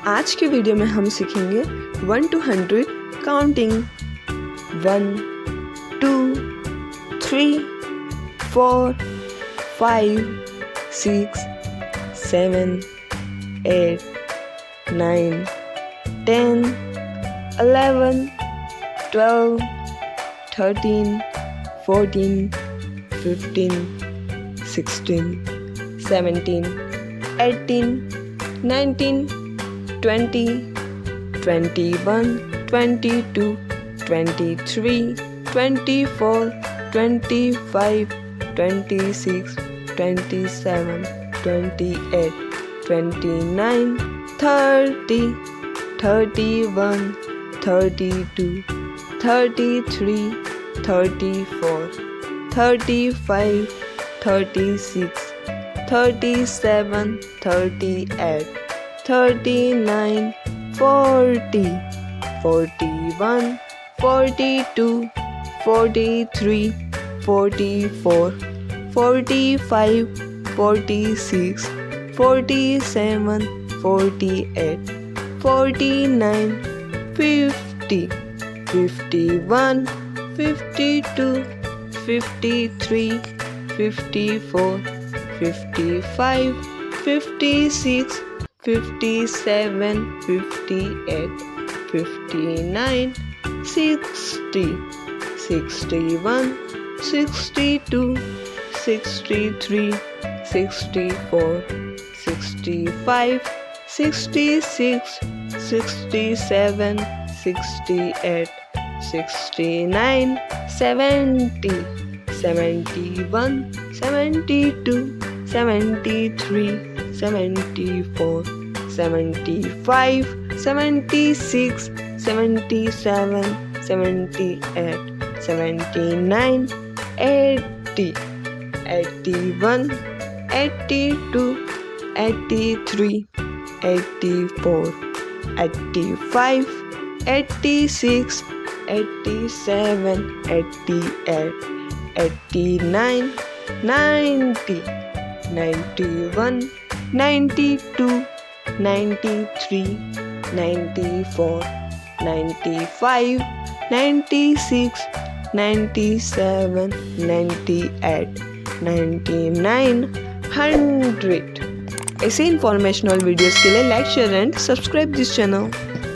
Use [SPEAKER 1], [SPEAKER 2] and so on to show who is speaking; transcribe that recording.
[SPEAKER 1] आज के वीडियो में हम सीखेंगे 1 to 100 काउंटिंग। 1 2 3 4 5 6 7 8 9 10 11 12 13 14 15 16 17 18 19 20 21 22 23 24 25 26 27 28 29 30 31 32 33 34 35 36 37 38 39 40 41 42 43 44 45 46 47 48 49 50 51 52 53 54 55 56 57 58 59 60 61 62 63 64 65 66 67 68 69 70 71 72 73 74 75 76 77 78 79 80 81 82 83 84 85 86 87 88 89 90 91 92 93 94 95 96 97 98 99 100। ऐसे इंफॉर्मेशनल वीडियोस के लिए like share and subscribe this channel.